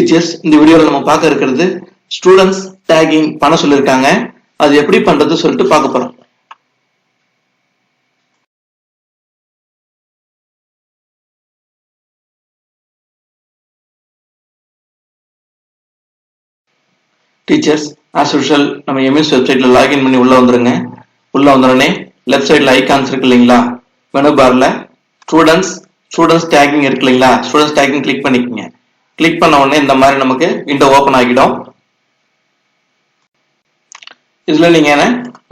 Teachers இந்த வீடியோல நம்ம பார்க்க இருக்கிறது ஸ்டூடெண்ட்ஸ் டேகிங் பண்ண சொல்லியிருக்காங்க. அது எப்படி பண்றது சொல்லிட்டு பார்க்க போறோம். டீச்சர்ஸ் ஆஸ் யூஷுவல் நம்ம எம்எஸ் வெப்சைட்ல லாகின் பண்ணி உள்ள வந்துருங்க. உள்ள வந்தோடனே லெஃப்ட் சைட்ல ஐகான்ஸ் இருக்கு இல்லைங்களா, மெனு பார்ல ஸ்டூடெண்ட்ஸ் டேகிங் இருக்கு இல்லைங்களா, ஸ்டூடெண்ட்ஸ் டேகிங் கிளிக் பண்ணிக்கோங்க. கிளிக் பண்ண உடனே இந்த மாதிரி நமக்கு விண்டோ ஓபன் ஆகிடும். இதுல நீங்க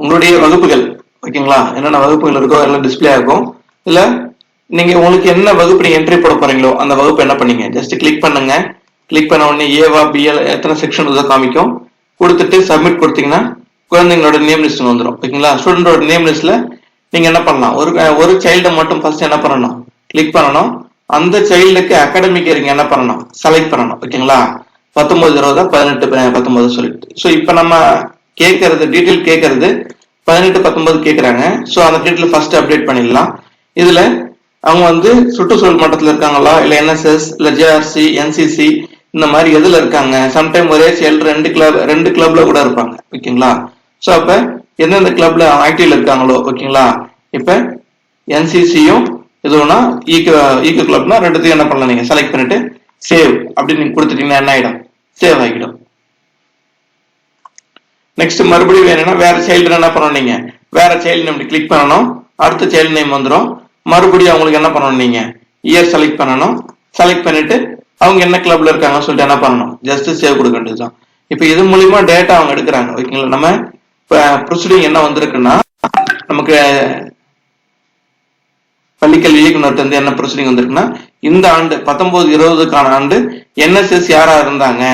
உங்களுடைய வகுப்புகள் ஓகேங்களா, என்னென்ன வகுப்புகள் இருக்கோ எல்லாம் டிஸ்பிளே ஆகும். இல்ல நீங்க உங்களுக்கு என்ன வகுப்பு நீங்க என்ட்ரி போட போறீங்களோ அந்த வகுப்பு என்ன பண்ணீங்க ஜஸ்ட் கிளிக் பண்ணுங்க. கிளிக் பண்ண உடனே ஏவா பிஎல் எத்தனை செக்ஷன் காமிக்கும். கொடுத்துட்டு சப்மிட் கொடுத்தீங்கன்னா குழந்தைங்களோட நேம் லிஸ்ட் வந்துடும். ஓகேங்களா, ஸ்டூடெண்டோட நேம் லிஸ்ட்ல நீங்க என்ன பண்ணலாம், ஒரு சைல்டை மட்டும் ஃபர்ஸ்ட் என்ன பண்ணணும், கிளிக் பண்ணணும். அந்த சைல்டுக்கு அகாடமிக் இயர் என்ன பண்ணணும், செலக்ட் பண்ணணும். ஓகேங்களா, 19 20 18 19 சொல்லிட்டு. ஸோ இப்போ நம்ம கேட்கறது டீட்டெயில் கேட்கறது 18 19 கேட்கறாங்க. ஸோ அந்த டீட்டெயில் ஃபர்ஸ்ட் அப்டேட் பண்ணிடலாம். இதுல அவங்க சுற்றுச்சூழல் மட்டத்தில் இருக்காங்களா, இல்ல என்எஸ்எஸ், இல்ல ஜேஆர்சி, என்சிசி இந்த மாதிரி எதுல இருக்காங்க. சம்டைம் ஒரே செயல் ரெண்டு கிளப்ல கூட இருப்பாங்க. ஓகேங்களா, ஸோ அப்ப எந்தெந்த கிளப்ல ஆக்டிவ்ல இருக்காங்களோ. ஓகேங்களா, இப்ப என்சிசியும் எதுவும்னா ஈக்கு கிளப்னா ரெண்டுத்தையும் என்ன பண்ணலாம், நீங்க செலக்ட் பண்ணிட்டு சேவ் அப்படின்னு நீங்க கொடுத்துட்டீங்கன்னா என்ன ஆயிடும், சேவ் ஆகிடும். நெக்ஸ்ட் மறுபடியும் வேணும்னா வேற சைல்டு என்ன பண்ணணும், நீங்க வேற சைல்டு நேம் கிளிக் பண்ணணும். அடுத்த சைல்டு நேம் வந்துடும். மறுபடியும் அவங்களுக்கு என்ன பண்ணணும், நீங்க இயர் செலக்ட் பண்ணணும். செலக்ட் பண்ணிட்டு அவங்க என்ன கிளப்ல இருக்காங்கன்னு சொல்லிட்டு என்ன பண்ணணும், ஜஸ்ட் சேவ் கொடுக்க வேண்டியதுதான். இப்ப இது மூலியமா டேட்டா அவங்க எடுக்கிறாங்க. ஓகேங்களா, நம்ம ப்ரொசீடிங் என்ன வந்திருக்குன்னா, நமக்கு பள்ளிக்கல்வி இயக்குனர் என்ன ப்ரொசீடிங் வந்திருக்குன்னா, இந்த ஆண்டு 19 20க்கான ஆண்டு என்எஸ்எஸ் யாரா இருந்தாங்க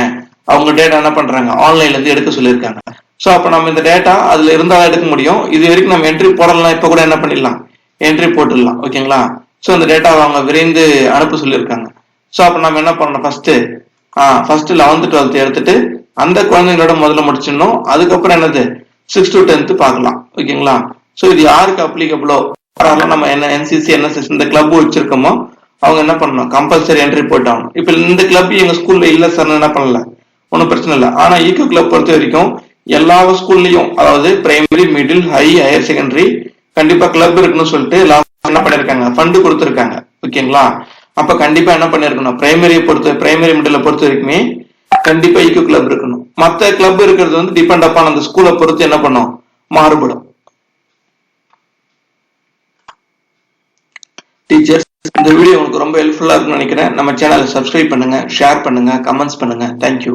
அவங்க டேட்டா என்ன பண்றாங்க, ஆன்லைன்ல இருந்து எடுக்க சொல்லியிருக்காங்க. ஸோ அப்ப நம்ம இந்த டேட்டா அதுல இருந்தாலும் எடுக்க முடியும். இது வரைக்கும் நம்ம என்ட்ரி போடலாம், இப்ப கூட என்ன பண்ணிடலாம், என்ட்ரி போட்டுடலாம். ஓகேங்களா, ஸோ அந்த டேட்டாவை அவங்க விரைந்து அனுப்ப சொல்லியிருக்காங்க. ஸோ அப்ப நம்ம என்ன பண்ணணும், ஃபர்ஸ்ட் 11th 12th எடுத்துட்டு அந்த குழந்தைங்களோட முதல்ல முடிச்சிடணும். அதுக்கப்புறம் என்னது 6th to 10th பார்க்கலாம். ஓகேங்களா, ஸோ இது யாருக்கு அப்ளிகபிளோ நம்ம என்ன என்சிசி என்எஸ்எஸ் இந்த கிளப் வச்சிருக்கோமோ அவங்க என்ன பண்ணணும், கம்பல்சரி என்ட்ரி போட்டாகணும். இப்ப இந்த கிளப் எங்க ஸ்கூல்ல இல்ல சார் என்ன பண்ணல, ஒன்றும் பிரச்சனை இல்லை. ஆனா ஈகோ கிளப் பொறுத்த வரைக்கும் எல்லா ஸ்கூல்லயும், அதாவது பிரைமரி, மிடில், ஹையர் செகண்டரி கண்டிப்பா கிளப் இருக்குன்னு சொல்லிட்டு என்ன பண்ணிருக்காங்க, ஃபண்டு கொடுத்துருக்காங்க. ஓகேங்களா, அப்ப கண்டிப்பா என்ன பண்ணிருக்கணும், பிரைமரி மிடில் பொறுத்த வரைக்குமே கண்டிப்பா ஈகோ கிளப் இருக்கணும். மத்த கிளப் இருக்கிறது டிபெண்ட் அப்பான் அந்த ஸ்கூலை பொறுத்து என்ன பண்ணும், மாறுபடும். டீச்சர்ஸ் இந்த வீடியோ உங்களுக்கு ரொம்ப ஹெல்ப்ஃபுல்லா இருக்கும்னு நினைக்கிறேன். நம்ம சேனலை சப்ஸ்கிரைப் பண்ணுங்க, ஷேர் பண்ணுங்க, கமெண்ட்ஸ் பண்ணுங்க. தேங்க்யூ.